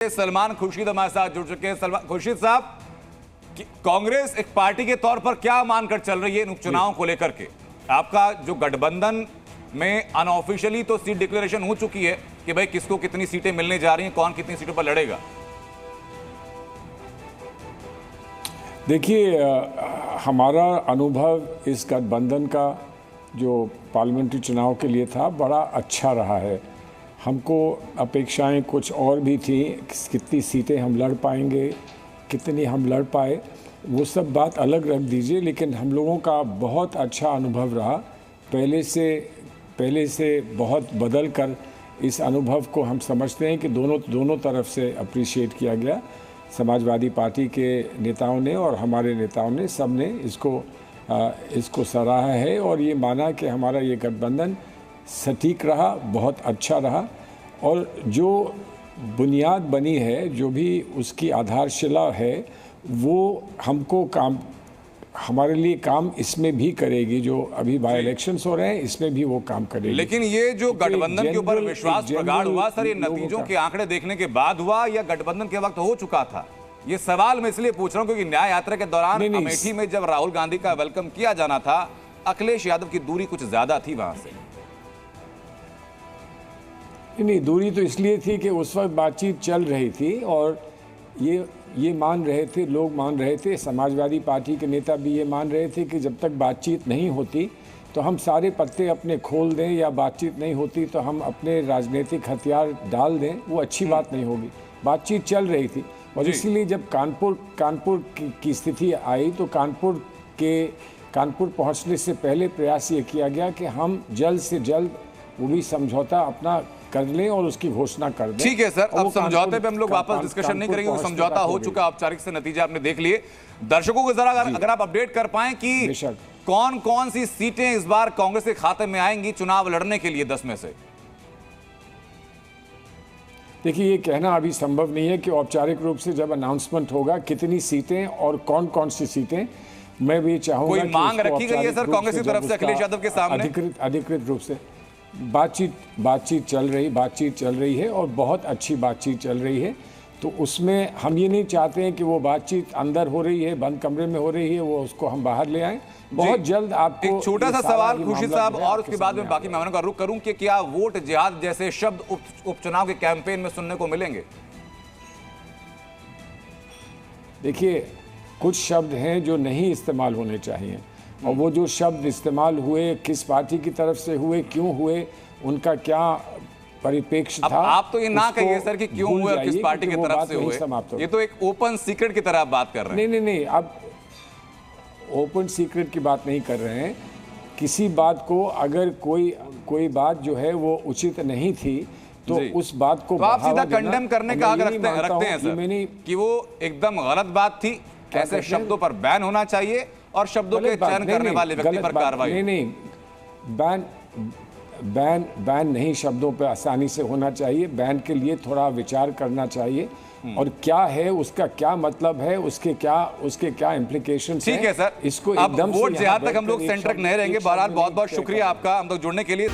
सलमान खुर्शीद हमारे साथ जुड़ चुके हैं। सलमान खुर्शीद साहब, कांग्रेस एक पार्टी के तौर पर क्या मानकर चल रही है इन उपचुनावों को लेकर के? आपका जो गठबंधन में अनऑफिशियली तो सीट डिक्लेरेशन हो चुकी है कि भाई किसको कितनी सीटें मिलने जा रही हैं, कौन कितनी सीटों पर लड़ेगा। देखिए, हमारा अनुभव इस गठबंधन का जो पार्लियामेंट्री चुनाव के लिए था बड़ा अच्छा रहा है। हमको अपेक्षाएं कुछ और भी थी, कितनी सीटें हम लड़ पाएंगे, कितनी हम लड़ पाए, वो सब बात अलग रख दीजिए, लेकिन हम लोगों का बहुत अच्छा अनुभव रहा। पहले से बहुत बदल कर इस अनुभव को हम समझते हैं कि दोनों तरफ से अप्रिशिएट किया गया। समाजवादी पार्टी के नेताओं ने और हमारे नेताओं ने, सब ने इसको सराहा है और ये माना कि हमारा ये गठबंधन सटीक रहा, बहुत अच्छा रहा। और जो बुनियाद बनी है, जो भी उसकी आधारशिला है, वो हमारे लिए काम इसमें भी करेगी। जो अभी बाय इलेक्शंस हो रहे हैं, इसमें भी वो काम करेगी। लेकिन ये जो गठबंधन के ऊपर विश्वास प्रगाढ़ हुआ सर, ये नतीजों के आंकड़े देखने के बाद हुआ या गठबंधन के वक्त हो चुका था? ये सवाल मैं इसलिए पूछ रहा हूं क्योंकि न्याय यात्रा के दौरान अमेठी में जब राहुल गांधी का वेलकम किया जाना था, अखिलेश यादव की दूरी कुछ ज्यादा थी वहां से। नहीं, दूरी तो इसलिए थी कि उस वक्त बातचीत चल रही थी और ये मान रहे थे, लोग मान रहे थे, समाजवादी पार्टी के नेता भी ये मान रहे थे कि जब तक बातचीत नहीं होती तो हम सारे पत्ते अपने खोल दें, या बातचीत नहीं होती तो हम अपने राजनीतिक हथियार डाल दें, वो अच्छी बात नहीं होगी। बातचीत चल रही थी और इसीलिए जब कानपुर की स्थिति आई तो कानपुर पहुंचने से पहले प्रयास ये किया गया कि हम जल्द से जल्द वो भी समझौता अपना कर लें और उसकी घोषणा कर दें। ठीक है सर, अब समझौते पे हम लोग वापस डिस्कशन नहीं करेंगे, वो समझौता हो चुका, औपचारिक से नतीजे आपने देख लिए। दर्शकों को जरा अगर आप अपडेट कर पाएं कि कौन कौन सी सीटें इस बार कांग्रेस के खाते में आएंगी चुनाव लड़ने के लिए 10 में से। देखिए, ये कहना अभी संभव नहीं है कि औपचारिक रूप से जब अनाउंसमेंट होगा कितनी सीटें और कौन कौन सी सीटें, मैं भी चाहूंगा कोई मांग रखी गई है सर कांग्रेस की तरफ से अखिलेश यादव के सामने? अधिकृत रूप से बातचीत चल रही है और बहुत अच्छी बातचीत चल रही है। तो उसमें हम ये नहीं चाहते हैं कि वो बातचीत अंदर हो रही है, बंद कमरे में हो रही है, वो उसको हम बाहर ले आएं। बहुत जल्द आपको एक छोटा सा सवाल खुर्शीद साहब, और उसके बाद में बाकी मेहमानों का रुख करूं कि क्या वोट जिहाद जैसे शब्द उपचुनाव के कैंपेन में सुनने को मिलेंगे? देखिए, कुछ शब्द हैं जो नहीं इस्तेमाल होने चाहिए और वो जो शब्द इस्तेमाल हुए, किस पार्टी की तरफ से हुए, क्यों हुए, उनका क्या परिप्रेक्ष्य था। आप तो ये ना कहिए सर कि क्यों हुए और किस पार्टी की तरफ से हुए, ये तो एक ओपन सीक्रेट की तरह आप बात कर रहे हैं। नहीं, अब ओपन सीक्रेट की बात नहीं कर रहे हैं। किसी बात को अगर कोई बात जो है वो उचित नहीं थी तो उस बात को तो आप सीधा कंडेम करने का हक रखते हैं सर कि वो एकदम गलत बात थी, ऐसे शब्दों पर बैन होना चाहिए और शब्दों के चयन करने वाले व्यक्ति पर कार्रवाई। नहीं, बैन नहीं शब्दों पर आसानी से होना चाहिए। बैन के लिए थोड़ा विचार करना चाहिए और क्या है उसका क्या मतलब है, उसके क्या इम्प्लीकेशंस हैं। ठीक है सर, इसको एकदम वोट जिहाद तक हम लोग सेंटर नहीं रहेंगे। बहरहाल बहुत बहुत शुक्रिया आपका हम लोग जुड़ने के लिए।